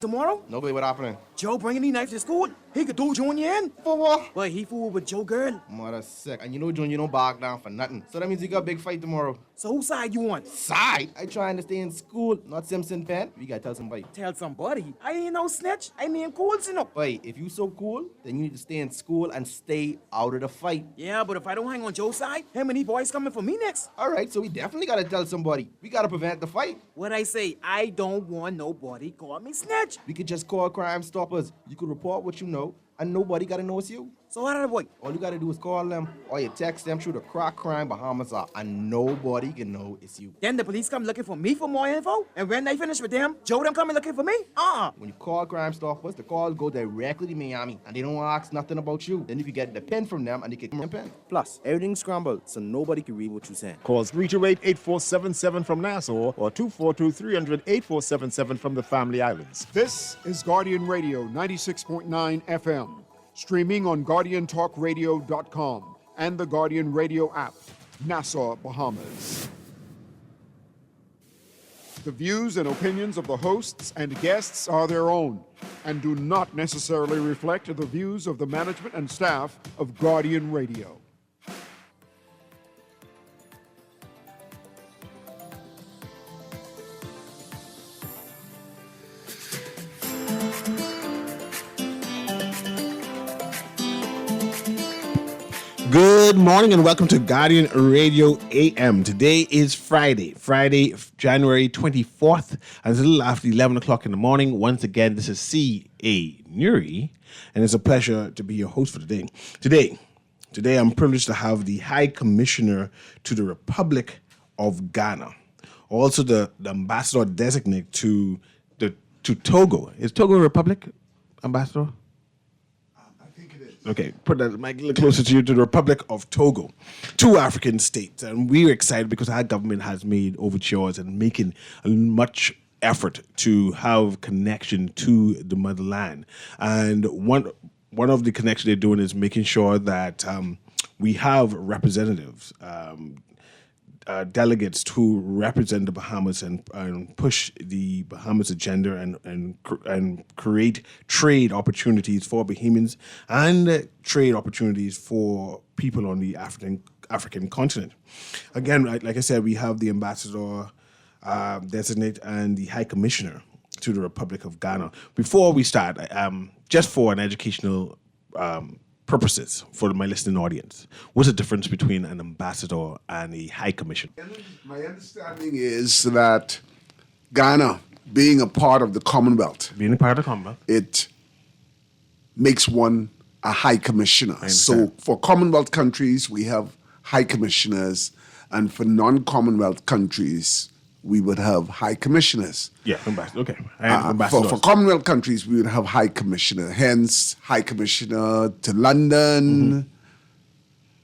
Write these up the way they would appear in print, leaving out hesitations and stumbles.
Tomorrow? No, but what happening? Joe bringing these knives to school? He could do Junior in. For what? But he fooled with Joe girl. Mother sick. And you know Junior don't bark down for nothing. So that means he got a big fight tomorrow. So whose side you on? Side? I trying to stay in school, not Simpson Pen. We gotta tell somebody. Tell somebody. I ain't no snitch. I mean cool, you know. Wait, if you so cool, then you need to stay in school and stay out of the fight. Yeah, but if I don't hang on Joe's side, him and these boys coming for me next. All right, so we definitely gotta tell somebody. We gotta prevent the fight. What I say, I don't want nobody call me snitch. We could just call Crime Stoppers. You could report what you know, and nobody gotta know it's you. So how did I boy? All you gotta do is call them, or you text them through the Crack Crime Bahamas app, and nobody can know it's you. Then the police come looking for me for more info, and when they finish with them, Joe them coming looking for me? When you call Crime Stoppers, the calls go directly to Miami, and they don't ask nothing about you. Then you can get the pen from them, and they can get the pen. Plus, everything's scrambled, so nobody can read what you're saying. Call 328-8477 from Nassau or 242-300-8477 from the Family Islands. This is Guardian Radio 96.9 FM, streaming on GuardianTalkRadio.com and the Guardian Radio app, Nassau, Bahamas. The views and opinions of the hosts and guests are their own and do not necessarily reflect the views of the management and staff of Guardian Radio. Good morning and welcome to Guardian Radio AM. Today is Friday, January 24th, and it's a little after 11 o'clock in the morning. Once again, this is C.A. Newry, and it's a pleasure to be your host for today. Today I'm privileged to have the High Commissioner to the Republic of Ghana, also the Ambassador Designate to Togo. Is Togo a republic, Ambassador? Okay, put that mic a little closer to you, to the Republic of Togo, two African states. And we're excited because our government has made overtures and making much effort to have connection to the motherland. And one of the connections they're doing is making sure that we have representatives, delegates to represent the Bahamas and push the Bahamas agenda and create trade opportunities for Bahamians and trade opportunities for people on the African continent. Again, like I said, we have the Ambassador Designate and the High Commissioner to the Republic of Ghana. Before we start, just for an educational purposes for my listening audience, what's the difference between an ambassador and a high commissioner? My understanding is that Ghana, being a part of the Commonwealth, it makes one a high commissioner. So for Commonwealth countries, we have high commissioners, and for non-Commonwealth countries, we would have high commissioners. Yeah, ambassador. Okay. For Commonwealth countries, we would have high commissioner. Hence, high commissioner to London,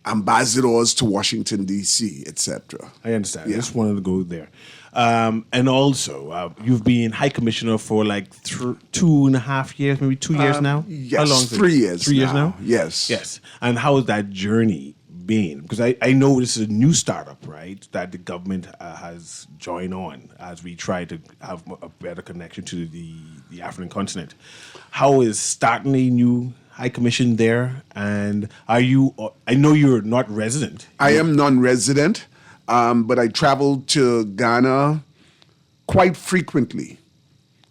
ambassadors to Washington, D.C., etc. I understand. Yeah. I just wanted to go there. And also, you've been high commissioner for like 2.5 years, maybe 2 years now? Yes, how long is 3 years 3 years now? Yes. Yes. And how has that journey been? Because I know this is a new startup, right, that the government has joined on as we try to have a better connection to the African continent. How is starting a new High Commission there? And are you, I know you're not resident. I am non-resident, but I traveled to Ghana quite frequently.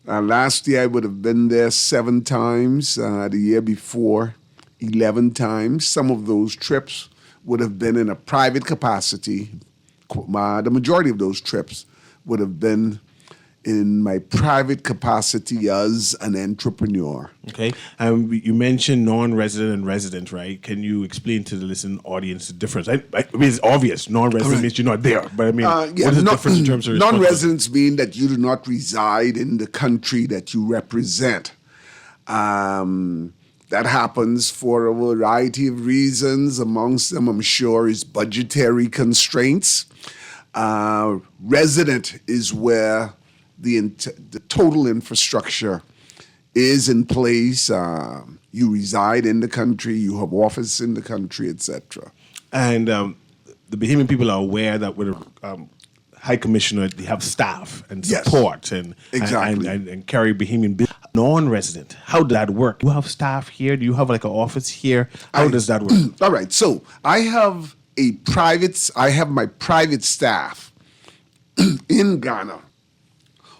Last year I would have been there 7 times, the year before 11 times. Some of those trips would have been in a private capacity. The majority of those trips would have been in my private capacity as an entrepreneur. Okay. You mentioned non-resident and resident, right? Can you explain to the listening audience the difference? I mean, it's obvious. Non-resident means you're not there. But I mean, what is the difference in terms of non-residents mean that you do not reside in the country that you represent. That happens for a variety of reasons. Amongst them, I'm sure, is budgetary constraints. Resident is where the total infrastructure is in place. You reside in the country, you have office in the country, etc. And the Bahamian people are aware that with High Commissioner, they have staff and Yes. support and Exactly. and carry Bahamian business. Non-resident, how does that work? Do you have staff here? Do you have like an office here? How does that work? All right. So I have my private staff in Ghana.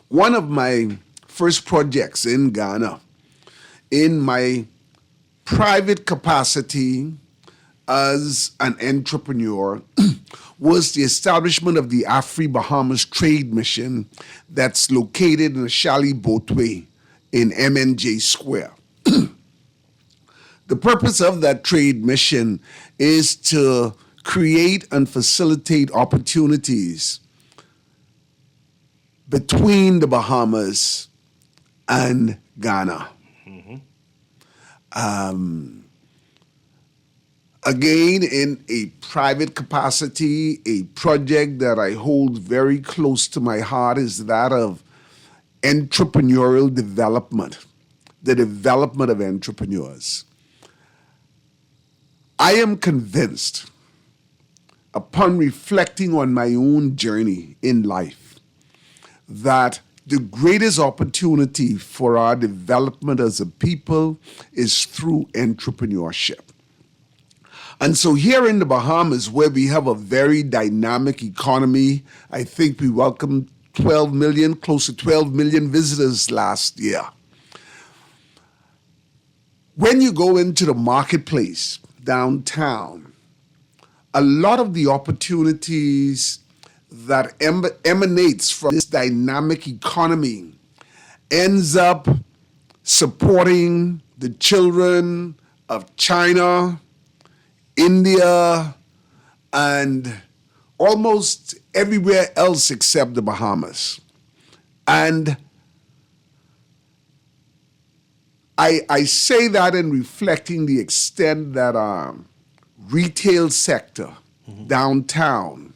One of my first projects in Ghana, in my private capacity as an entrepreneur, was the establishment of the Afri-Bahamas Trade Mission that's located in the Shally Boatway in MNJ Square. The purpose of that trade mission is to create and facilitate opportunities between the Bahamas and Ghana. Again, in a private capacity, a project that I hold very close to my heart is that of entrepreneurial development, the development of entrepreneurs. I am convinced, upon reflecting on my own journey in life, that the greatest opportunity for our development as a people is through entrepreneurship. And so here in the Bahamas, where we have a very dynamic economy, I think we welcomed 12 million, close to 12 million visitors last year. When you go into the marketplace downtown, a lot of the opportunities that emanates from this dynamic economy ends up supporting the children of China, India, and almost everywhere else except the Bahamas. And I say that in reflecting the extent that our retail sector downtown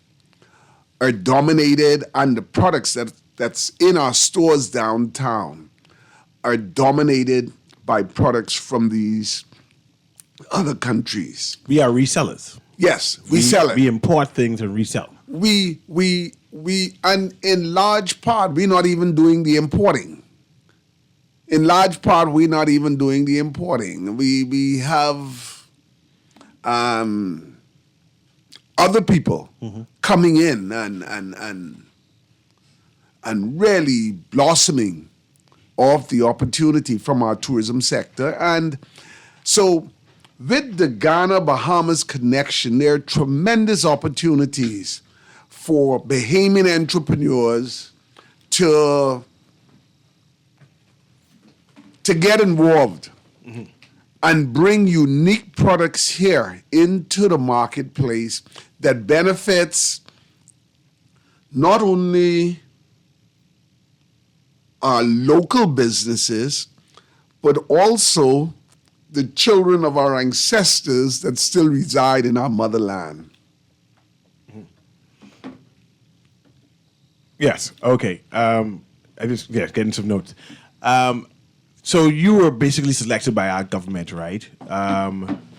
are dominated, and the products that's in our stores downtown are dominated by products from these other countries. We are resellers. Yes, we sell it. We import things and resell. We and in large part, we're not even doing the importing. In large part, we're not even doing the importing. We have other people coming in and really blossoming off the opportunity from our tourism sector. And so with the Ghana-Bahamas connection, there are tremendous opportunities for Bahamian entrepreneurs to get involved and bring unique products here into the marketplace that benefits not only our local businesses, but also the children of our ancestors that still reside in our motherland. Yes. Okay. Getting some notes. So you were basically selected by our government, right?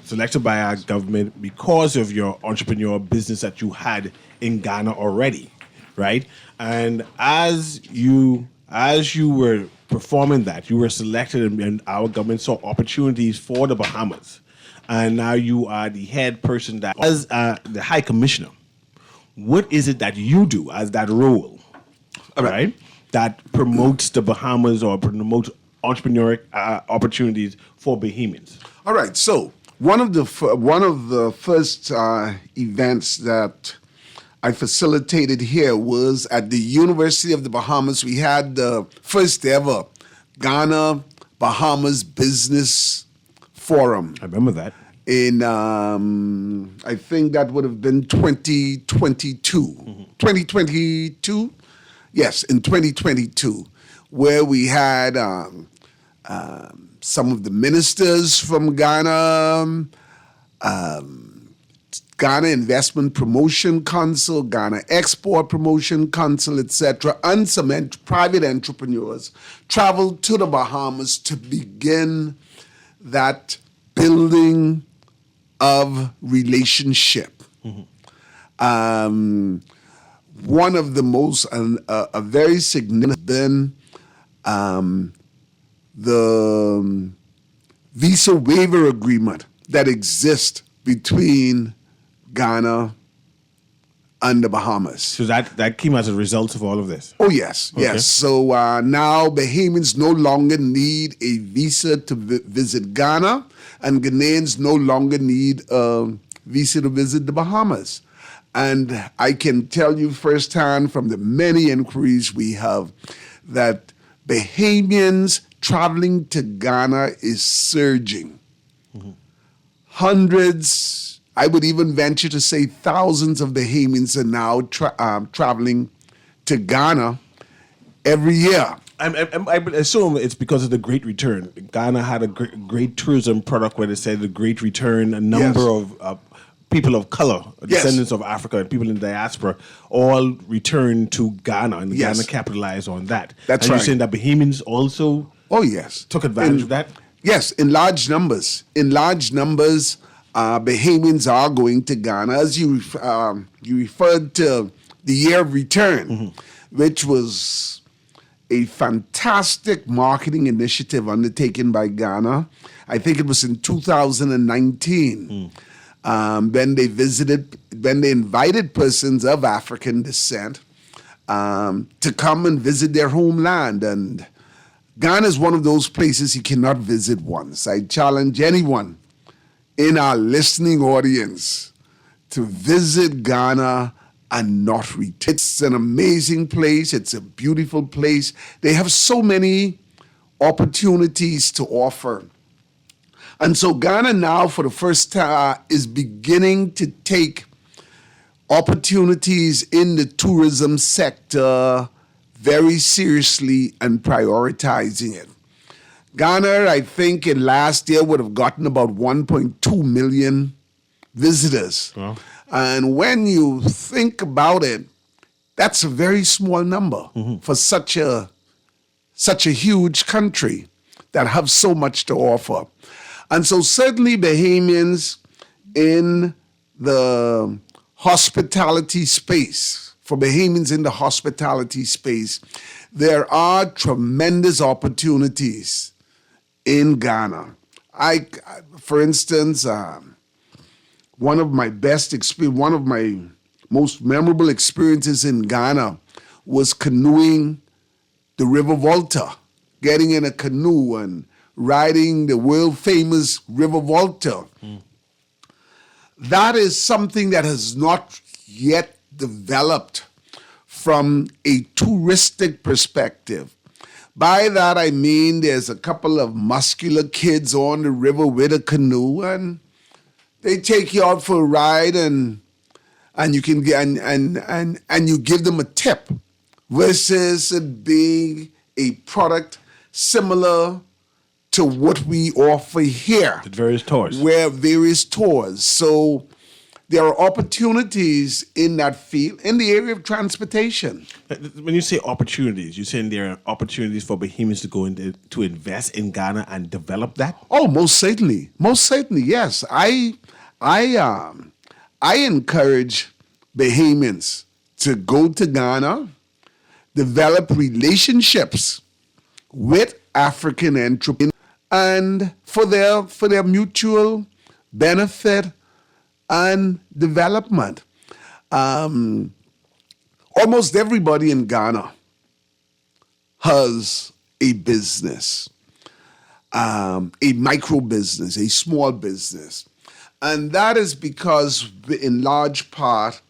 Selected by our government because of your entrepreneurial business that you had in Ghana already, right? And as you were performing that, you were selected, and our government saw opportunities for the Bahamas, and now you are the head person that, as the High Commissioner, what is it that you do as that role, right? That promotes the Bahamas or promotes entrepreneurial opportunities for Bahamians. All right. So one of the first events that I facilitated here was at the University of the Bahamas. We had the first ever Ghana Bahamas Business Forum. I remember that. In, I think that would have been 2022. 2022? Yes, in 2022, where we had some of the ministers from Ghana, Ghana Investment Promotion Council, Ghana Export Promotion Council, etc., and some private entrepreneurs traveled to the Bahamas to begin that building of relationship. one of the most, a very significant, been the visa waiver agreement that exists between Ghana and the Bahamas. So that came as a result of all of this. Oh, yes, Okay. yes. So now Bahamians no longer need a visa to visit Ghana, and Ghanaians no longer need a visa to visit the Bahamas. And I can tell you firsthand from the many inquiries we have that Bahamians traveling to Ghana is surging. Hundreds, I would even venture to say thousands of Bahamians are now traveling to Ghana every year. I would assume it's because of the Great Return. Ghana had a great tourism product where they said the Great Return, a number Yes. of people of color, Yes. descendants of Africa, and people in the diaspora, all returned to Ghana, and Yes. Ghana capitalized on that. That's and right. you're saying that Bahamians also Oh, yes. took advantage of that? Yes, in large numbers. In large numbers, Bahamians are going to Ghana. As you referred to the year of return, which was a fantastic marketing initiative undertaken by Ghana. I think it was in 2019. When they invited persons of African descent to come and visit their homeland. And Ghana is one of those places you cannot visit once. I challenge anyone in our listening audience to visit Ghana and not return. It's an amazing place. It's a beautiful place. They have so many opportunities to offer. And so Ghana now, for the first time, is beginning to take opportunities in the tourism sector very seriously and prioritizing it. Ghana, I think, in last year would have gotten about 1.2 million visitors. Wow. And when you think about it, that's a very small number for such a huge country that have so much to offer. And so certainly Bahamians in the hospitality space, for Bahamians in the hospitality space, there are tremendous opportunities in Ghana. For instance, one of my most memorable experiences in Ghana was canoeing the River Volta, getting in a canoe and riding the world famous River Volta. That is something that has not yet developed from a touristic perspective. By that I mean there's a couple of muscular kids on the river with a canoe, and they take you out for a ride, and you can get and you give them a tip, versus it being a product similar to what we offer here. At various tours. Where various tours. So there are opportunities in that field in the area of transportation. When you say opportunities, you're saying there are opportunities for Bahamians to go into to invest in Ghana and develop that? Oh, most certainly. Most certainly, yes. I encourage Bahamians to go to Ghana, develop relationships with African entrepreneurs, and for their mutual benefit and development. Almost everybody in Ghana has a business, a micro business, a small business. And that is because, in large part,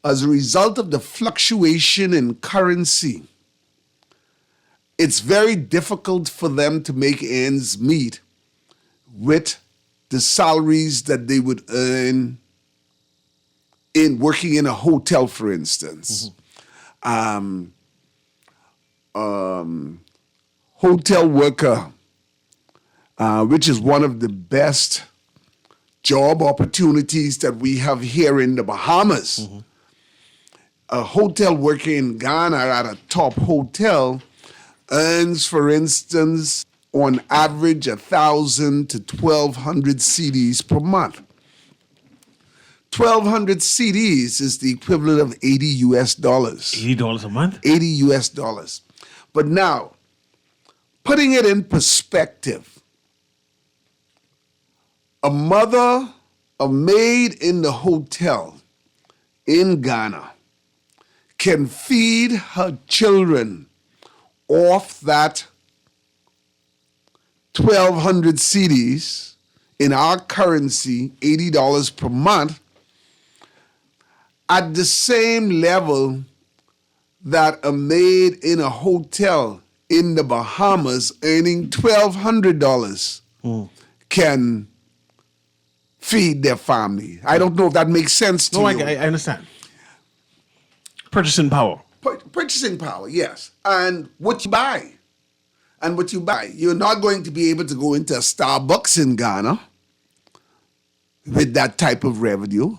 as a result of the fluctuation in currency, it's very difficult for them to make ends meet with the salaries that they would earn in working in a hotel, for instance. Hotel worker, which is one of the best job opportunities that we have here in the Bahamas. A hotel worker in Ghana at a top hotel earns, for instance, on average 1,000 to 1,200 cedis per month. 1,200 CDs is the equivalent of 80 US dollars. $80 a month? 80 US dollars. But now, putting it in perspective, a maid in the hotel in Ghana can feed her children off that 1,200 CDs in our currency, $80 per month, at the same level that a maid in a hotel in the Bahamas earning $1,200 can feed their family. I don't know if that makes sense to No, you. I understand. Purchasing power. Purchasing power, yes. And what you buy. And what you buy. You're not going to be able to go into a Starbucks in Ghana with that type of revenue.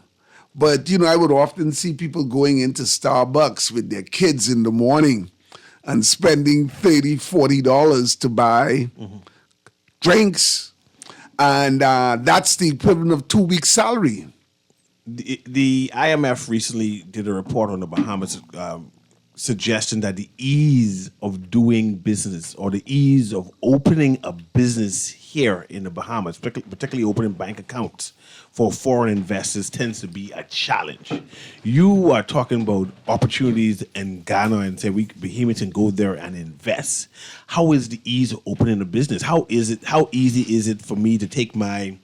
But, I would often see people going into Starbucks with their kids in the morning and spending $30, $40 to buy drinks. And that's the equivalent of 2 weeks' salary. The IMF recently did a report on the Bahamas suggesting that the ease of doing business or the ease of opening a business here in the Bahamas, particularly opening bank accounts for foreign investors, tends to be a challenge. You are talking about opportunities in Ghana and say we Bahamians can go there and invest. How is the ease of opening a business? How easy is it for me to take my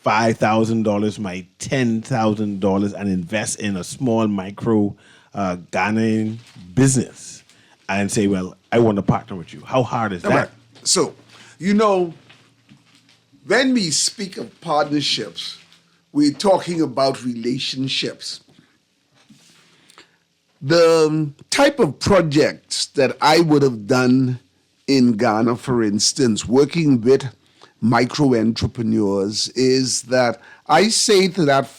$5,000, my $10,000 and invest in a small micro Ghanaian business and say, well, I want to partner with you? How hard is that? Right. So, when we speak of partnerships, we're talking about relationships. The type of projects that I would have done in Ghana, for instance, working with micro entrepreneurs, is that I say to that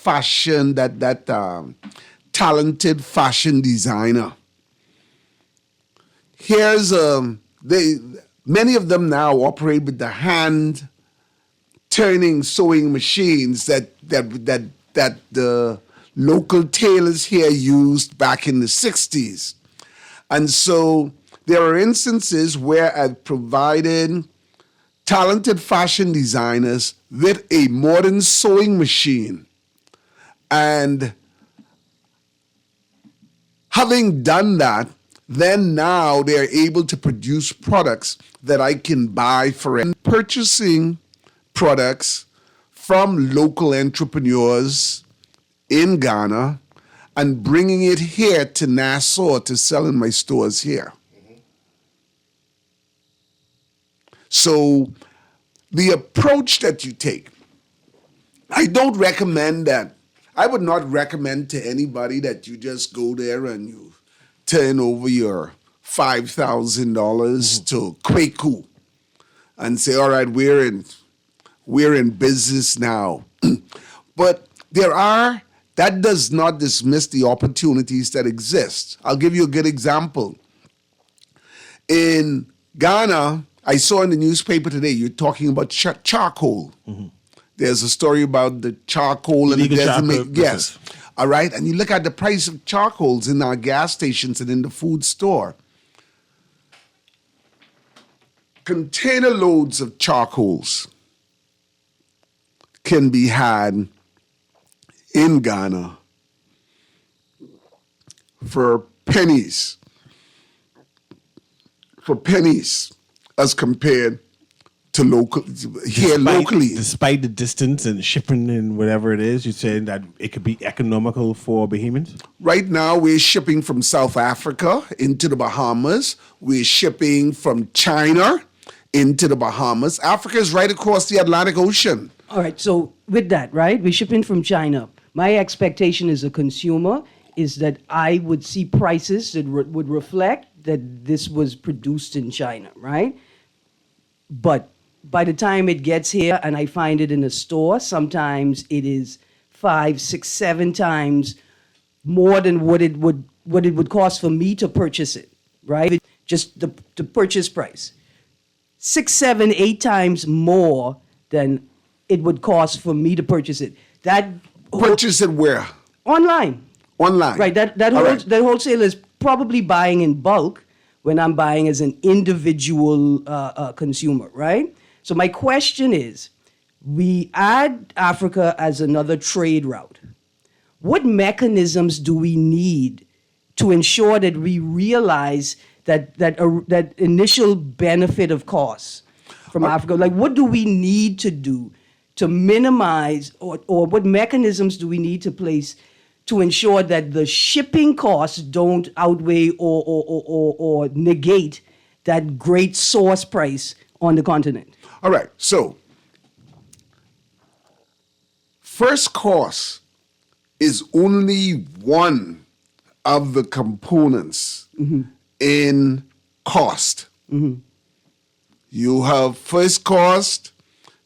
talented fashion designer, many of them now operate with the hand turning sewing machines that the local tailors here used back in the 60s. And so there are instances where I've provided talented fashion designers with a modern sewing machine. And having done that, then now they're able to produce products that I can buy for it. Purchasing products from local entrepreneurs in Ghana and bringing it here to Nassau to sell in my stores here. So the approach that you take, I don't recommend that. I would not recommend to anybody that you just go there and you turn over your $5,000 to Kwaku and say, all right, we're in business now. But that does not dismiss the opportunities that exist. I'll give you a good example. In Ghana, I saw in the newspaper today, you're talking about charcoal. There's a story about the charcoal and it doesn't make, yes. All right. And you look at the price of charcoals in our gas stations and in the food store. Container loads of charcoals can be had in Ghana for pennies. For pennies as compared to locally. Despite the distance and shipping and whatever it is, you're saying that it could be economical for Bahamians? Right now, we're shipping from South Africa into the Bahamas. We're shipping from China into the Bahamas. Africa is right across the Atlantic Ocean. All right, so with that, right, we're shipping from China. My expectation as a consumer is that I would see prices that would reflect that this was produced in China, right? But by the time it gets here and I find it in a store, sometimes it is 5, 6, 7 times more than what it would cost for me to purchase it, right? Just the purchase price. 6, 7, 8 times more than it would cost for me to purchase it. That Purchase it where? online. Online. Right. That All right. wholesaler is probably buying in bulk when I'm buying as an individual consumer. Right. So my question is, we add Africa as another trade route. What mechanisms do we need to ensure that we realize that initial benefit of costs from Africa? Like, what do we need to do to minimize, or what mechanisms do we need to place to ensure that the shipping costs don't outweigh or negate that great source price on the continent? All right. So, first cost is only one of the components in cost. You have first cost,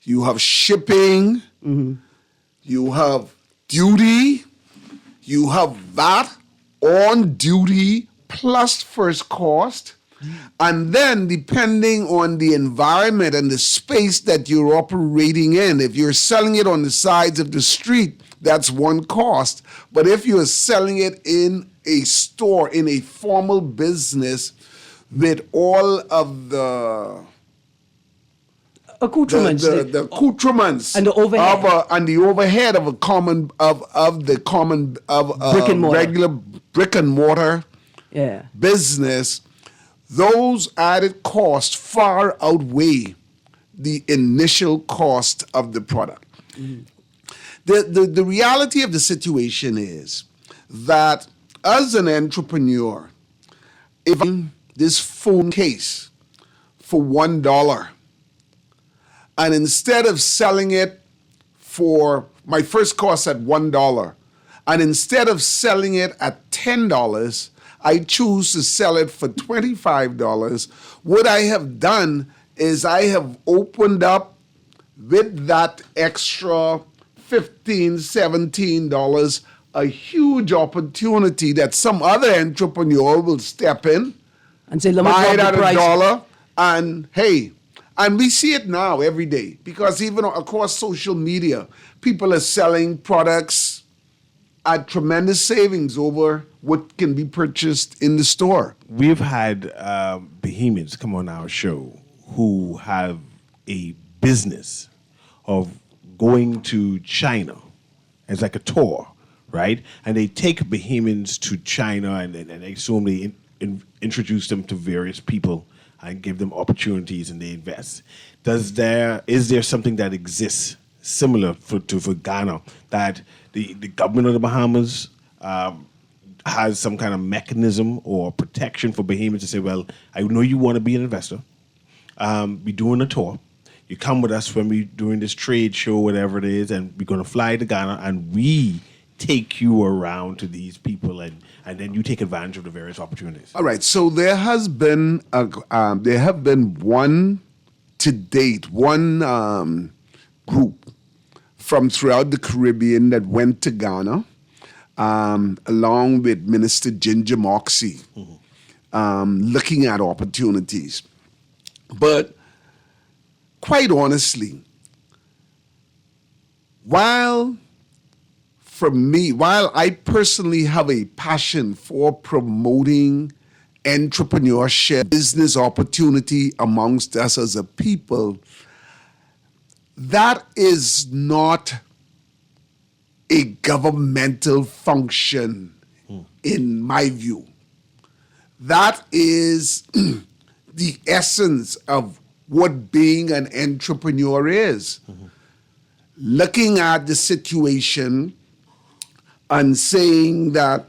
you have shipping, you have duty, you have VAT on duty plus first cost. And then, depending on the environment and the space that you're operating in, if you're selling it on the sides of the street, that's one cost. But if you're selling it in a store, in a formal business, with all of the Accoutrements. the accoutrements And the overhead. and the overhead of a common Brick and mortar. regular brick and mortar Yeah. business, those added costs far outweigh the initial cost of the product. The reality of the situation is that as an entrepreneur, if this phone case for $1, and instead of selling it for my first cost at $1, and instead of selling it at $10, I choose to sell it for $25. What I have done is I have opened up with that extra $15, $17 a huge opportunity that some other entrepreneur will step in, And say, let me buy it drop at the price. $1, and hey, and we see it now every day because even across social media, people are selling products at tremendous savings over what can be purchased in the store. We've had Bohemians come on our show who have a business of going to China as like a tour, right? And they take Bohemians to China and they assume they introduce them to various people and give them opportunities and they invest. Is there something that exists similar for Ghana that the government of the Bahamas has some kind of mechanism or protection for Bahamians to say, well, I know you want to be an investor. We're doing a tour. You come with us when we're doing this trade show, whatever it is, and we're going to fly to Ghana and we take you around to these people and then you take advantage of the various opportunities. All right, so there have been one group from throughout the Caribbean that went to Ghana, along with Minister Ginger Moxie, looking at opportunities. But quite honestly, while I personally have a passion for promoting entrepreneurship, business opportunity amongst us as a people, that is not a governmental function in my view. That is the essence of what being an entrepreneur is. Looking at the situation and saying that,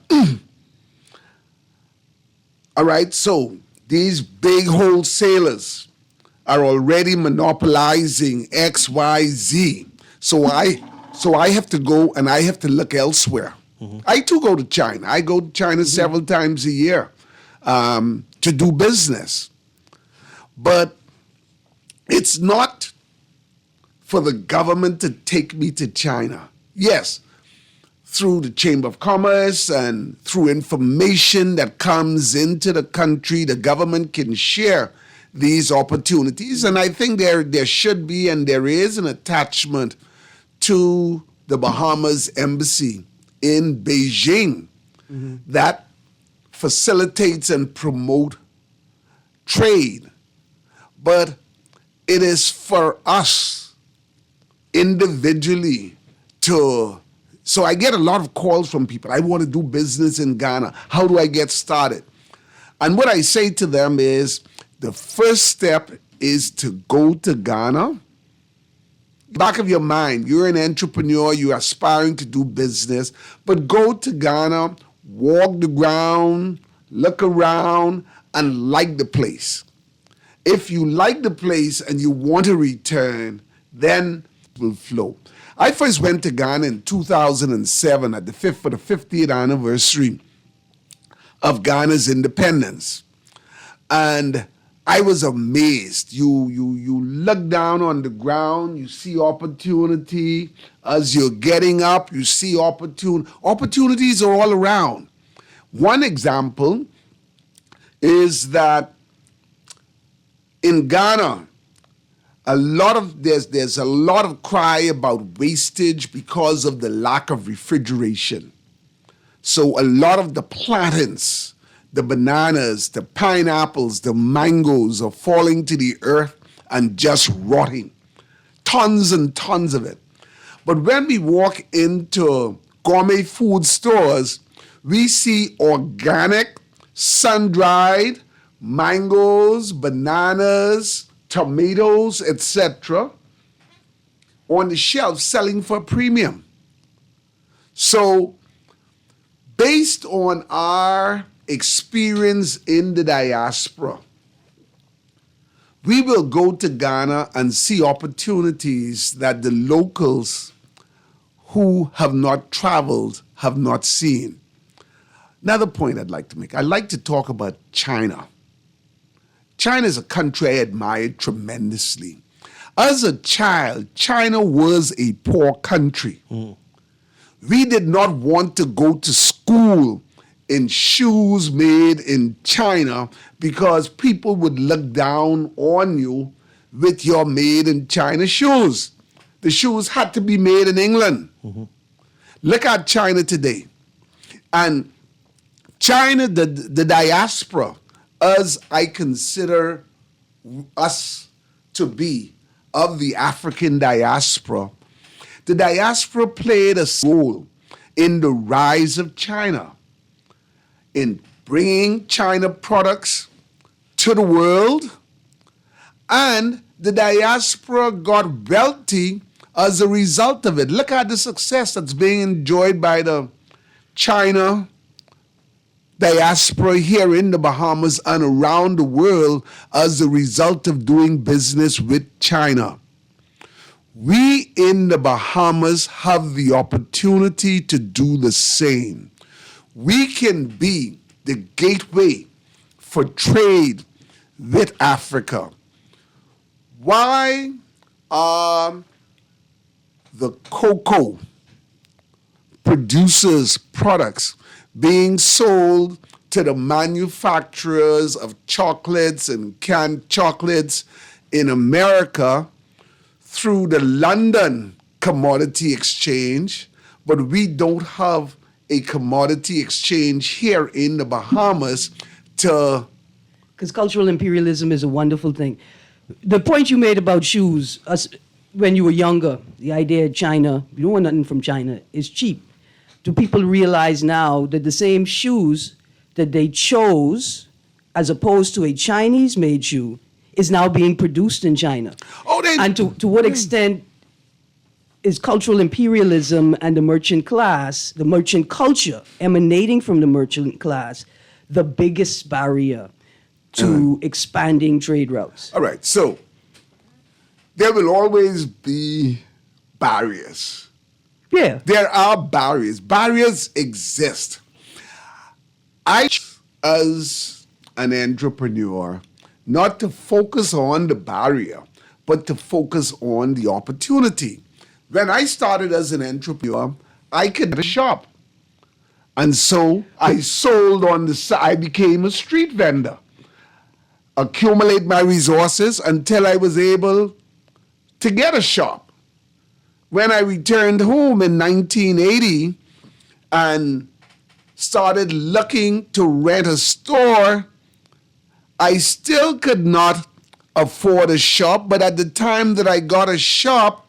all right, so these big wholesalers are already monopolizing X, Y, Z. So I have to go and I have to look elsewhere. I too go to China. I go to China several times a year to do business. But it's not for the government to take me to China. Yes, through the Chamber of Commerce and through information that comes into the country, the government can share these opportunities. And I think there should be and there is an attachment to the Bahamas Embassy in Beijing that facilitates and promote trade. But it is for us individually to, so I get a lot of calls from people. I want to do business in Ghana. How do I get started? And what I say to them is, the first step is to go to Ghana. Back of your mind, you're an entrepreneur, you're aspiring to do business, but go to Ghana, walk the ground, look around, and like the place. If you like the place and you want to return, then it will flow. I first went to Ghana in 2007 at for the 50th anniversary of Ghana's independence. And I was amazed. You look down on the ground, you see opportunity. As you're getting up, you see opportunities are all around. One example is that in Ghana, there's a lot of cry about wastage because of the lack of refrigeration. So a lot of the plantains, the bananas, the pineapples, the mangoes are falling to the earth and just rotting. Tons and tons of it. But when we walk into gourmet food stores, we see organic, sun-dried mangoes, bananas, tomatoes, etc. on the shelf selling for a premium. So based on our experience in the diaspora, we will go to Ghana and see opportunities that the locals who have not traveled have not seen. Another point I'd like to make, I'd like to talk about China. China is a country I admired tremendously. As a child, China was a poor country. We did not want to go to school in shoes made in China because people would look down on you with your made in China shoes. The shoes had to be made in England. Look at China today. And China, the diaspora, as I consider us to be, of the African diaspora, the diaspora played a role in the rise of China, in bringing China products to the world, and the diaspora got wealthy as a result of it. Look at the success that's being enjoyed by the China diaspora here in the Bahamas and around the world as a result of doing business with China. We in the Bahamas have the opportunity to do the same. We can be the gateway for trade with Africa. Why are the cocoa producers' products being sold to the manufacturers of chocolates and canned chocolates in America through the London Commodity Exchange, but we don't have a commodity exchange here in the Bahamas to... Because cultural imperialism is a wonderful thing. The point you made about shoes, when you were younger, the idea of China, you don't want nothing from China, is cheap. Do people realize now that the same shoes that they chose, as opposed to a Chinese-made shoe, is now being produced in China? And to what extent is cultural imperialism and the merchant class, the merchant culture emanating from the merchant class, the biggest barrier to expanding trade routes? All right, so there will always be barriers. Yeah. There are barriers. Barriers exist. I, as an entrepreneur, not to focus on the barrier, but to focus on the opportunity. When I started as an entrepreneur, I could shop. And so I sold on the side. I became a street vendor. Accumulate my resources until I was able to get a shop. when I returned home in 1980 and started looking to rent a store, I still could not afford a shop, but at the time that I got a shop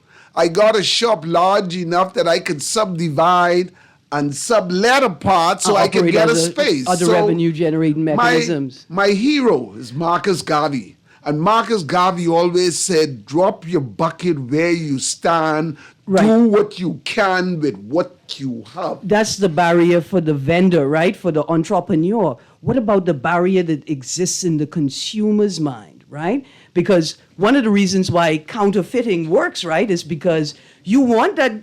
large enough that I could subdivide and sublet a part so I could Operate get a other- space. Other So revenue generating mechanisms. my hero is Marcus Garvey. And Marcus Garvey always said, drop your bucket where you stand, Right. do what you can with what you have. That's the barrier for the vendor, right? For the entrepreneur. What about the barrier that exists in the consumer's mind, right? Because one of the reasons why counterfeiting works, right, is because you want that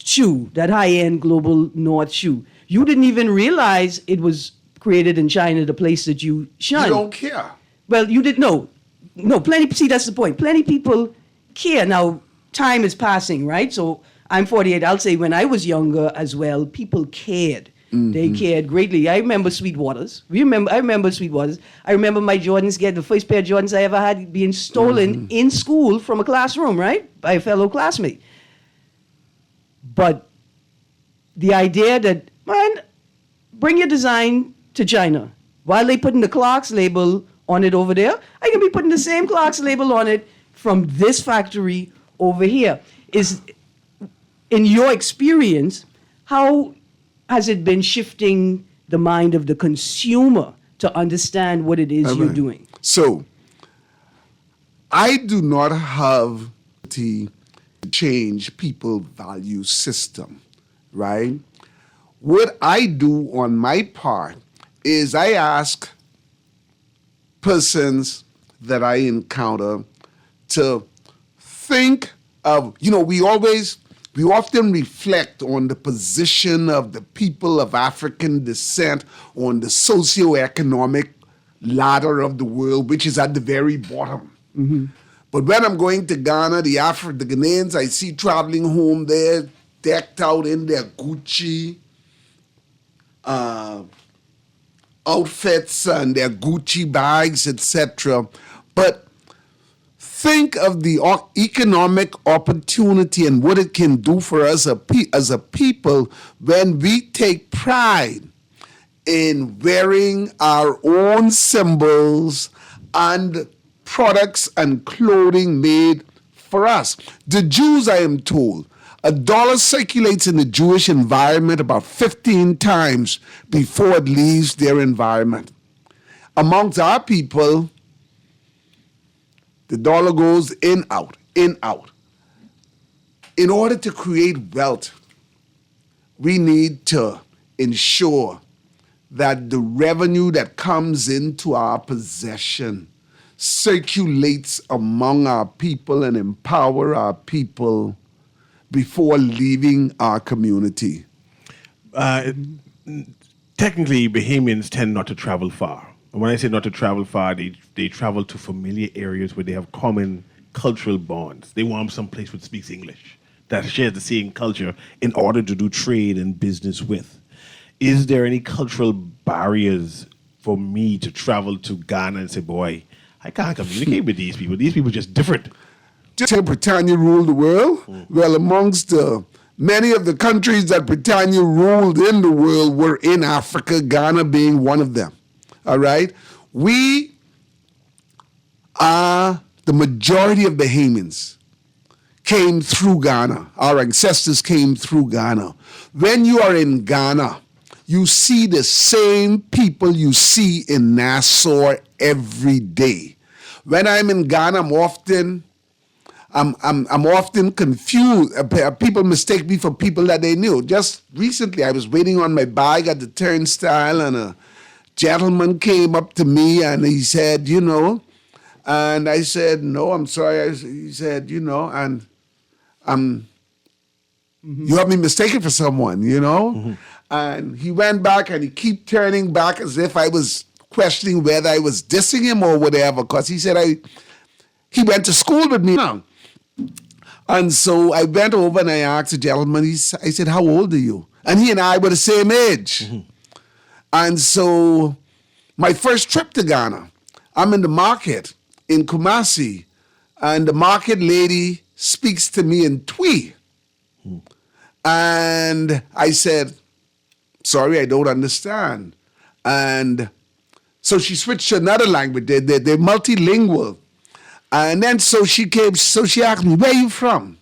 shoe, that high-end global north shoe. You didn't even realize it was created in China, the place that you shun. You don't care. Well, you didn't know. No, plenty, see, that's the point. Plenty people care. Now, time is passing, right? So I'm 48. I'll say when I was younger as well, people cared. They cared greatly. I remember Sweetwaters. I remember Sweetwaters. I remember my Jordans the first pair of Jordans I ever had being stolen in school from a classroom, right? By a fellow classmate. But the idea that, man, bring your design to China. While they putting the Clarks label on it over there, I can be putting the same Clarks label on it from this factory over here. Is, in your experience, how has it been shifting the mind of the consumer to understand what it is you're Right. doing? So, I do not have to change people's value system, right? What I do on my part is I ask persons that I encounter to think of, we often reflect on the position of the people of African descent on the socioeconomic ladder of the world, which is at the very bottom. But when I'm going to Ghana, the Ghanaians I see traveling home, they're decked out in their Gucci outfits and their Gucci bags, etc. But think of the economic opportunity and what it can do for us as a people when we take pride in wearing our own symbols and products and clothing made for us. The Jews, I am told, a dollar circulates in the Jewish environment about 15 times before it leaves their environment. Amongst our people, the dollar goes in, out, in, out. In order to create wealth, we need to ensure that the revenue that comes into our possession circulates among our people and empower our people before leaving our community. Technically, Bahamians tend not to travel far. And when I say not to travel far, they travel to familiar areas where they have common cultural bonds. They want some place which speaks English, that shares the same culture in order to do trade and business with. Is there any cultural barriers for me to travel to Ghana and say, boy, I can't communicate with these people. These people are just different. Just say Britannia ruled the world. Well, amongst many of the countries that Britannia ruled in the world were in Africa, Ghana being one of them. All right? We are, the majority of Bahamians came through Ghana. Our ancestors came through Ghana. When you are in Ghana, you see the same people you see in Nassau every day. When I'm in Ghana, I'm often confused. People mistake me for people that they knew. Just recently, I was waiting on my bag at the turnstile, and a gentleman came up to me and he said, and I said, no, I'm sorry. He said, and you have me mistaken for someone, And he went back and he kept turning back as if I was questioning whether I was dissing him or whatever, because he said he went to school with me now. And so I went over and I asked the gentleman, I said, how old are you? And he and I were the same age. And so my first trip to Ghana, I'm in the market in Kumasi, and the market lady speaks to me in Twi. And I said, sorry, I don't understand. And so she switched to another language. They're multilingual. And then so she asked me, where are you from?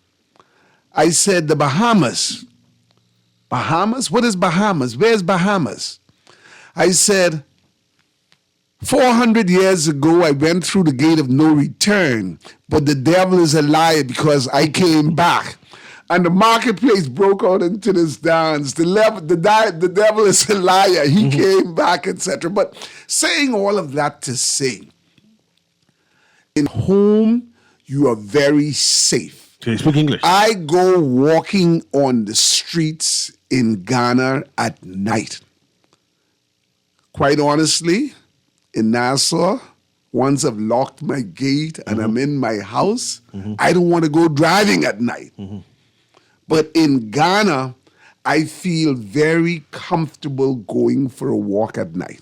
I said, the Bahamas. Bahamas? What is Bahamas? Where's Bahamas? I said, 400 years ago, I went through the gate of no return, but the devil is a liar because I came back. And the marketplace broke out into this dance. The devil is a liar. He came back, etc. But saying all of that to say, in home, you are very safe. Can you speak English? I go walking on the streets in Ghana at night. Quite honestly, in Nassau, once I've locked my gate and I'm in my house, I don't want to go driving at night. But in Ghana, I feel very comfortable going for a walk at night.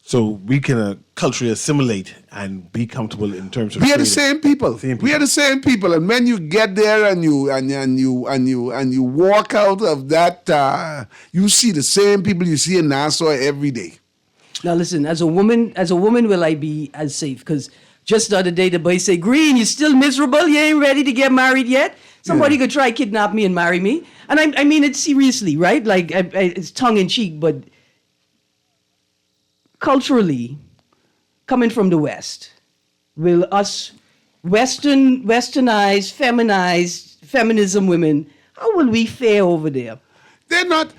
So we can culturally assimilate and be comfortable in terms of. We are the trading. same people. Same We are the same people. And when you get there and you walk out of that, you see the same people you see in Nassau every day. Now listen, as a woman, will I be as safe? Because just the other day, the boy say, "Green, you still miserable? You ain't ready to get married yet? Somebody could try kidnap me and marry me." And I mean it seriously, right? Like it's tongue in cheek, but culturally, coming from the West, will us westernized, feminized, feminism women, how will we fare over there? They're not.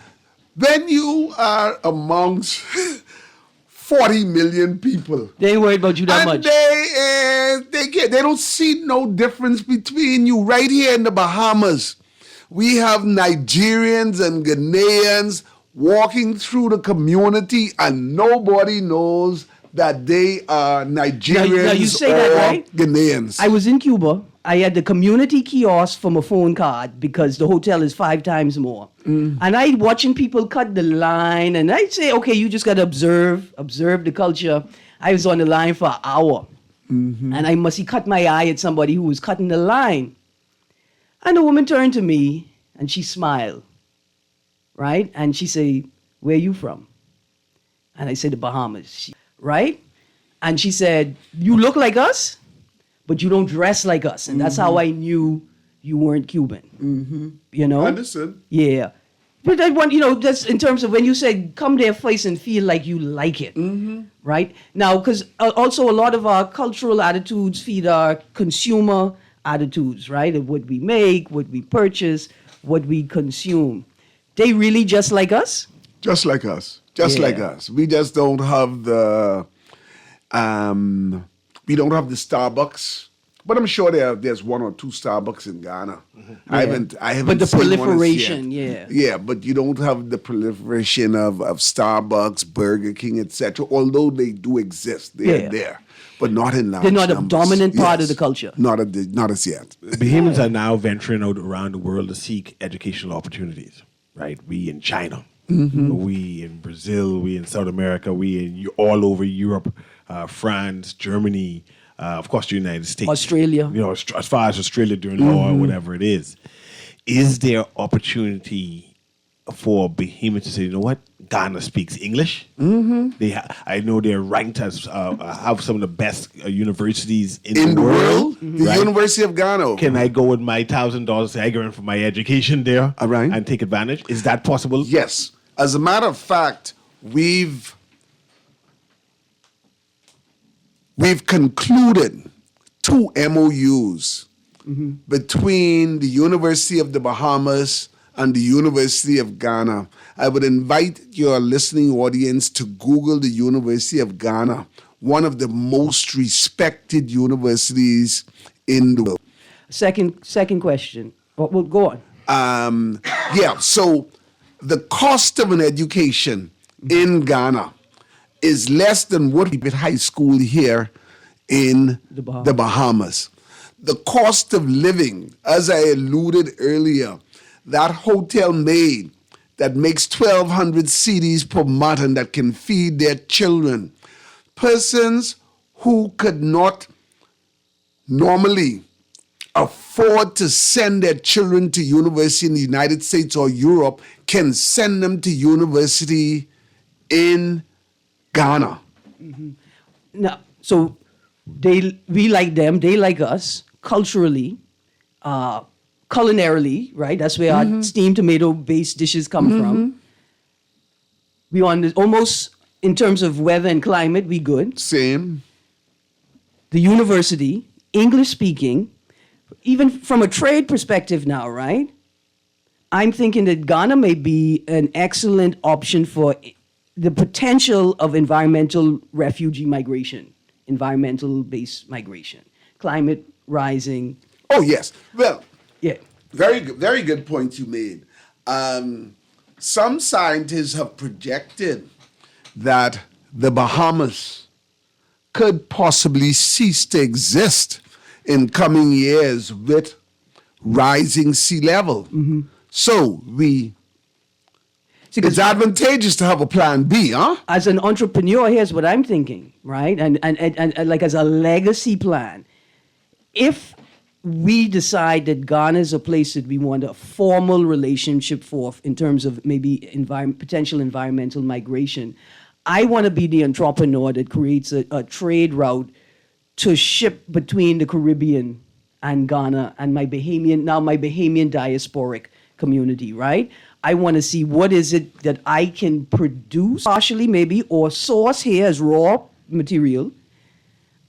When you are amongst 40 million people, They ain't worried about you that and much. they don't see no difference between you. Right here in the Bahamas, we have Nigerians and Ghanaians walking through the community, and nobody knows that they are Nigerians now you say or that, right? Ghanaians. I was in Cuba. I had the community kiosk from a phone card because the hotel is 5 times more. And I watching people cut the line, and I'd say, okay, you just got to observe the culture. I was on the line for an hour. And I must have cut my eye at somebody who was cutting the line. And the woman turned to me, and she smiled, right? And she said, "Where you from?" And I said, "The Bahamas." Right? And she said, "You look like us, but you don't dress like us." And that's how I knew you weren't Cuban. You know? Understood. Yeah. But I want, that's in terms of when you say come there face and feel like you like it. Right? Now, because also a lot of our cultural attitudes feed our consumer attitudes, right? Of what we make, what we purchase, what we consume. They really just like us? Just like us. Just like Yeah. us. We just don't have the Starbucks. But I'm sure there's 1 or 2 Starbucks in Ghana. I haven't But the seen one as proliferation, yet. yeah. Yeah, but you don't have the proliferation of Starbucks, Burger King, etc. Although they do exist. They're Yeah. there. But not in large They're not a numbers. dominant part of the culture. Not as yet. Bahamians are now venturing out around the world to seek educational opportunities, right? We in China, we in Brazil, we in South America, we in all over Europe, France, Germany, of course, the United States. Australia. As far as Australia doing law or whatever it is. Is there opportunity for Bahamians to say, you know what, Ghana speaks English? I know they're ranked as have some of the best universities in the world. The right? University of Ghana. Can I go with my $1,000 say I go in for my education there All right. and take advantage? Is that possible? Yes. As a matter of fact, we've concluded 2 MOUs between the University of the Bahamas and the University of Ghana. I would invite your listening audience to Google the University of Ghana, one of the most respected universities in the world. Second question. Well, go on. So the cost of an education in Ghana is less than what we at high school here in The Bahamas. the Bahamas. The cost of living, as I alluded earlier, that hotel maid that makes 1,200 cedis per month and that can feed their children, persons who could not normally afford to send their children to university in the United States or Europe can send them to university in Ghana. No, so we like them, they like us culturally, culinarily, right? That's where our steamed tomato-based dishes come from. We almost in terms of weather and climate, we good. Same. The university, English speaking, even from a trade perspective now, right? I'm thinking that Ghana may be an excellent option for the potential of environmental refugee migration, environmental-based migration, climate rising. Oh, yes. Well, Yeah. very good point you made. Some scientists have projected that the Bahamas could possibly cease to exist in coming years with rising sea level. So it's advantageous to have a plan B, huh? As an entrepreneur, here's what I'm thinking, right? And like as a legacy plan, if we decide that Ghana is a place that we want a formal relationship for in terms of maybe potential environmental migration, I want to be the entrepreneur that creates a trade route to ship between the Caribbean and Ghana and my Bahamian diasporic community, right? I want to see what is it that I can produce partially maybe or source here as raw material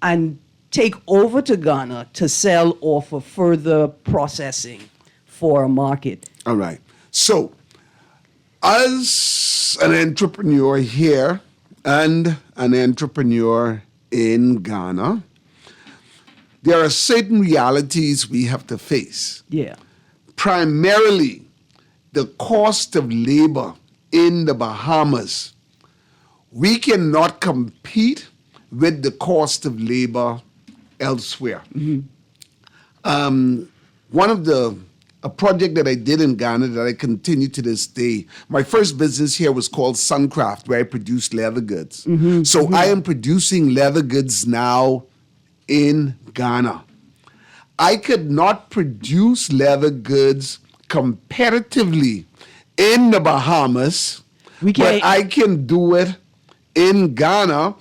and take over to Ghana to sell or for further processing for a market. All right. So, as an entrepreneur here and an entrepreneur in Ghana, there are certain realities we have to face. Yeah. Primarily, the cost of labor in the Bahamas. We cannot compete with the cost of labor elsewhere. A project that I did in Ghana that I continue to this day, my first business here was called Suncraft, where I produced leather goods. I am producing leather goods now in Ghana. I could not produce leather goods competitively in the Bahamas, but I can do it in Ghana,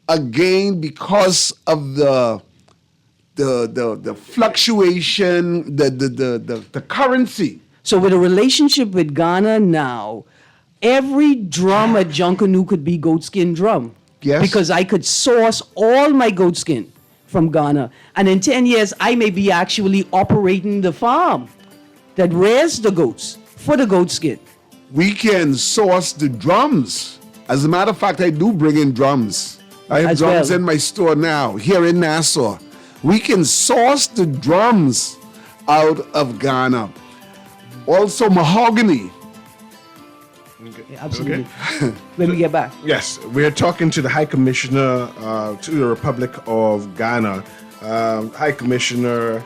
again, because of the fluctuation, the currency. So with a relationship with Ghana now, every drum at Junkanoo could be goatskin drum. Yes. Because I could source all my goatskin from Ghana. And in 10 years, I may be actually operating the farm that rears the goats for the goatskin. We can source the drums. As a matter of fact, I do bring in drums. I have drums in my store now, here in Nassau. We can source the drums out of Ghana. Also, mahogany. Yeah, absolutely. When we get back. Yes, we're talking to the High Commissioner to the Republic of Ghana. High Commissioner,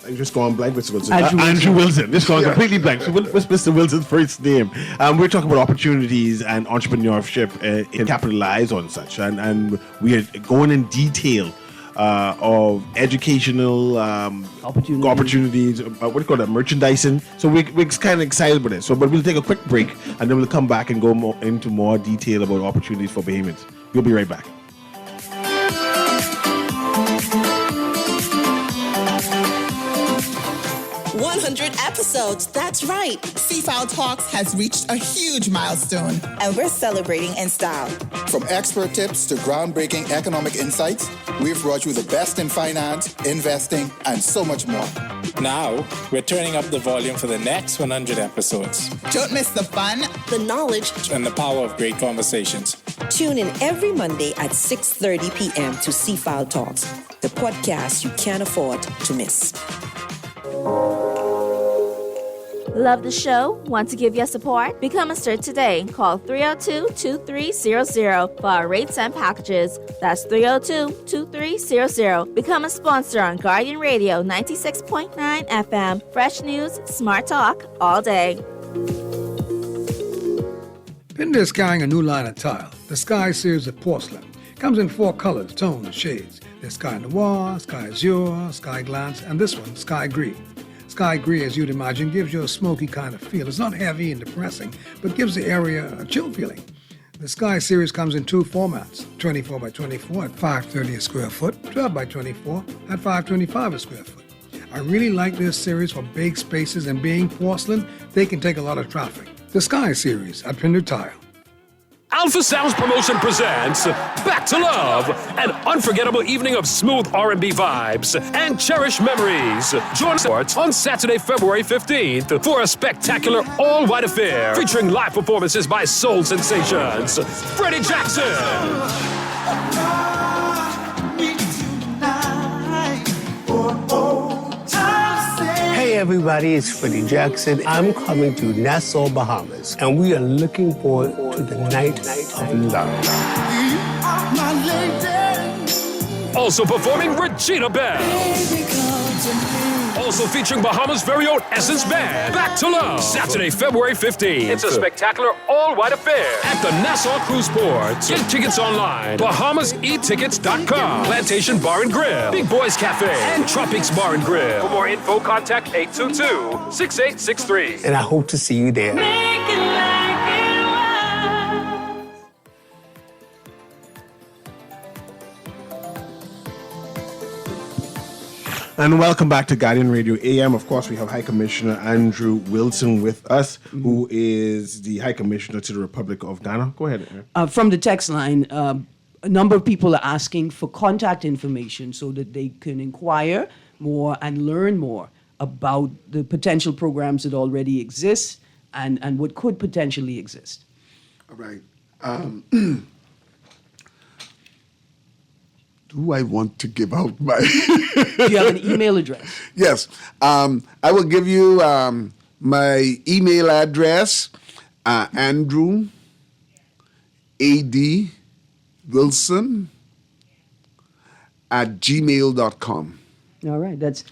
I'm just going blank. What's Wilson? Andrew Wilson. Just going completely blank. So what's Mr. Wilson's first name? We're talking about opportunities and entrepreneurship and capitalize on such. And we are going in detail of educational opportunities, what do you call that, merchandising. So we're kind of excited about it. But we'll take a quick break and then we'll come back and go into more detail about opportunities for Bahamians. We'll be right back. 100 episodes, that's right. Seafowl Talks has reached a huge milestone. And we're celebrating in style. From expert tips to groundbreaking economic insights, we've brought you the best in finance, investing, and so much more. Now, we're turning up the volume for the next 100 episodes. Don't miss the fun, the knowledge, and the power of great conversations. Tune in every Monday at 6:30 p.m. to Seafowl Talks, the podcast you can't afford to miss. Love the show? Want to give your support? Become a stir today. Call 302-2300 for our rates and packages. That's 302-2300. Become a sponsor on Guardian Radio 96.9 FM. Fresh news, smart talk, all day. Pender is carrying a new line of tile, the Sky series of porcelain. Comes in 4 colors, tones, and shades. There's Sky Noir, Sky Azure, Sky Glance, and this one, Sky Gris. Sky Gris, as you'd imagine, gives you a smoky kind of feel. It's not heavy and depressing, but gives the area a chill feeling. The Sky series comes in two formats, 24 by 24 at 530 a square foot, 12 by 24 at 525 a square foot. I really like this series for big spaces, and being porcelain, they can take a lot of traffic. The Sky series at Pinder Tile. Alpha Sounds Promotion presents Back to Love, an unforgettable evening of smooth R&B vibes and cherished memories. Join us on Saturday, February 15th for a spectacular all-white affair featuring live performances by soul sensations Freddie Jackson, Hey everybody, it's Freddie Jackson. I'm coming to Nassau, Bahamas, and we are looking forward to the night of love. Also performing Regina Bell. Also featuring Bahamas' very own Essence Band. Back to Love, Saturday, February 15th. It's a spectacular all-white affair at the Nassau Cruise Port. Get tickets online. BahamasEtickets.com. Plantation Bar and Grill, Big Boys Cafe, and Tropics Bar and Grill. For more info, contact 822-6863. And I hope to see you there. And welcome back to Guardian Radio AM. Of course, we have High Commissioner Andrew Wilson with us, who is the High Commissioner to the Republic of Ghana. Go ahead, Aaron. From the text line, a number of people are asking for contact information so that they can inquire more and learn more about the potential programs that already exist and what could potentially exist. All right. Do I want to give out my... Do you have an email address? Yes. I will give you my email address, Andrew A.D. Wilson @gmail.com. All right. That's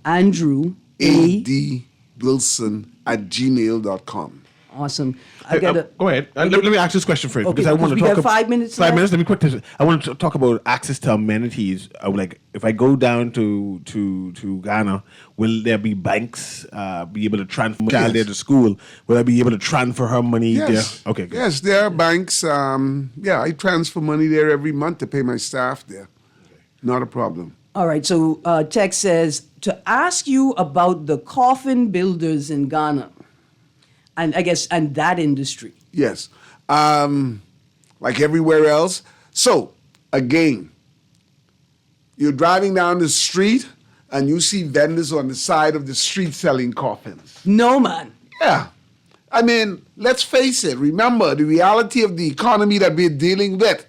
Andrew A.D. Wilson @gmail.com. Awesome. Go ahead. Let me ask this question first, Okay, because I want to we talk. have 5 minutes. 5 minutes. Let me quick this. I want to talk about access to amenities. Like, if I go down to Ghana, will there be banks be able to transfer my child there to school? Will I be able to transfer her money Yes. there? Okay, good. Yes, there are banks. I transfer money there every month to pay my staff there. Not a problem. All right. So text says to ask you about the coffin builders in Ghana, and I guess and that industry. Yes. Like everywhere else. So, again, you're driving down the street and you see vendors on the side of the street selling coffins. No, man. Yeah. I mean, let's face it. Remember the reality of the economy that we're dealing with.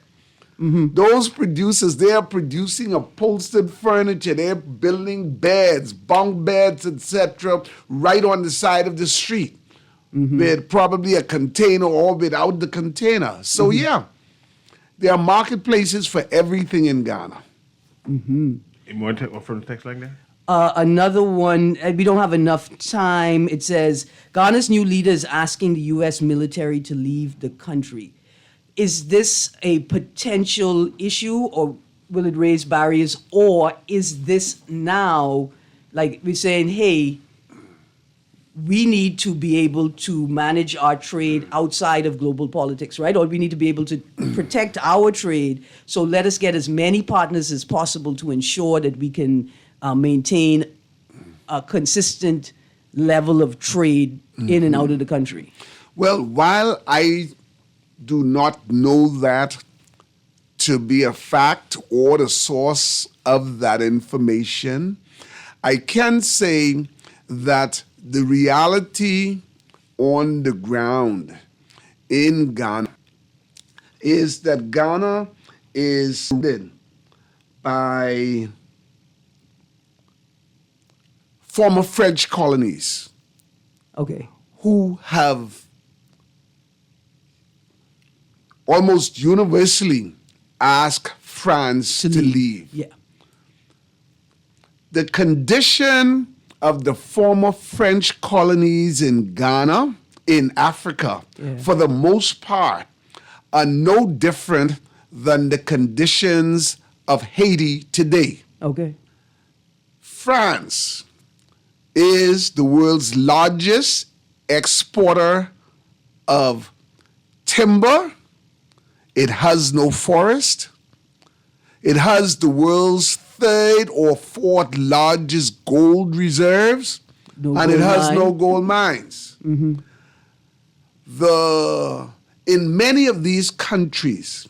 Those producers, they are producing upholstered furniture. They're building beds, bunk beds, etc., right on the side of the street. With probably a container or without the container. So, yeah, there are marketplaces for everything in Ghana. More from the text like that? Another one, we don't have enough time. It says, Ghana's new leader is asking the U.S. military to leave the country. Is this a potential issue, or will it raise barriers? Or is this now, like we're saying, hey, we need to be able to manage our trade outside of global politics, right? Or we need to be able to protect our trade. So let us get as many partners as possible to ensure that we can maintain a consistent level of trade in and out of the country. Well, while I do not know that to be a fact or the source of that information, I can say that the reality on the ground in Ghana is that Ghana is led by former French colonies. Okay. Who have almost universally asked France to leave. Yeah. The condition of the former French colonies in Ghana, in Africa, for the most part, are no different than the conditions of Haiti today. Okay. France is the world's largest exporter of timber. It has no forest. It has the world's third or fourth largest gold reserves, and it has no gold mines. Mm-hmm. In many of these countries,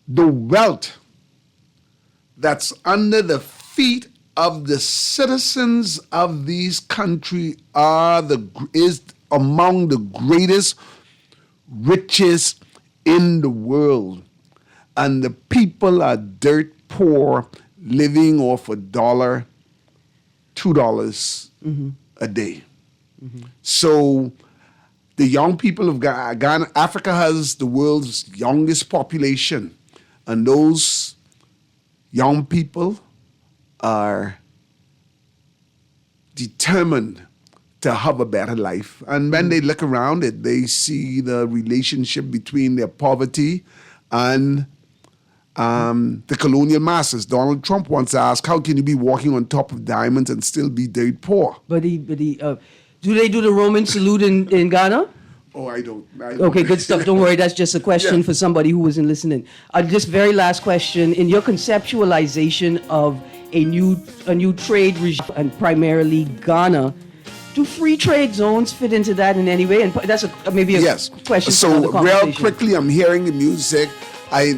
the wealth that's under the feet of the citizens of these countries is among the greatest, richest in the world. And the people are dirt poor, living off $1, $2 a day. So the young people of Ghana, Africa has the world's youngest population. And those young people are determined to have a better life. And when they look around it, they see the relationship between their poverty and the colonial masters. Donald Trump once asked, how can you be walking on top of diamonds and still be dirt poor? Do they do the Roman salute in Ghana? Oh, I don't. Okay, good stuff. Don't worry. That's just a question for somebody who wasn't listening. Just very last question. In your conceptualization of a new trade regime, and primarily Ghana, do free trade zones fit into that in any way? And that's maybe a question for another So conversation. real quickly, I'm hearing the music. I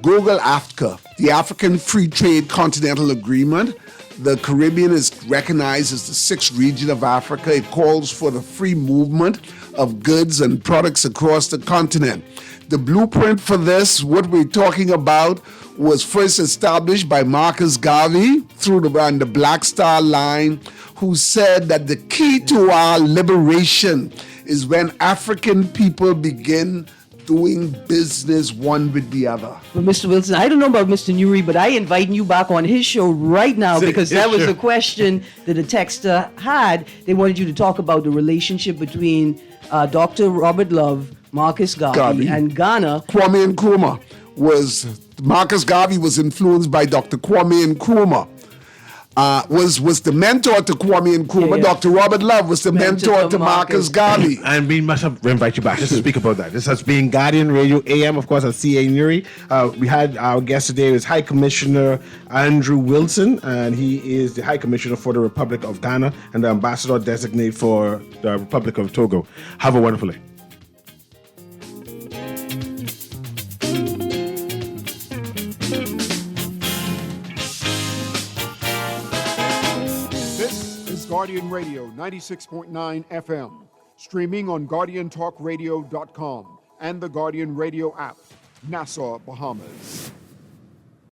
Google AFCA, the African Free Trade Continental Agreement. The Caribbean is recognized as the sixth region of Africa. It calls for the free movement of goods and products across the continent. The blueprint for this, what we're talking about, was first established by Marcus Garvey through the Black Star Line, who said that the key to our liberation is when African people begin doing business one with the other. But Mr. Wilson, I don't know about Mr. Newry, but I inviting you back on his show right now because that was a question that a texter had. They wanted you to talk about the relationship between Dr. Robert Love, Marcus Garvey, and Ghana. Kwame Nkrumah Marcus Garvey was influenced by Dr. Kwame Nkrumah. Was the mentor to Kwame Nkrumah. Yeah. Dr. Robert Love was the mentor to Marcus Garvey. And we must have invite you back just to speak about that. This has been Guardian Radio AM, of course, at CA Newry. We had our guest today is High Commissioner Andrew Wilson, and he is the High Commissioner for the Republic of Ghana and the Ambassador designate for the Republic of Togo. Have a wonderful day. Guardian Radio 96.9 FM, streaming on GuardianTalkRadio.com and the Guardian Radio app, Nassau, Bahamas.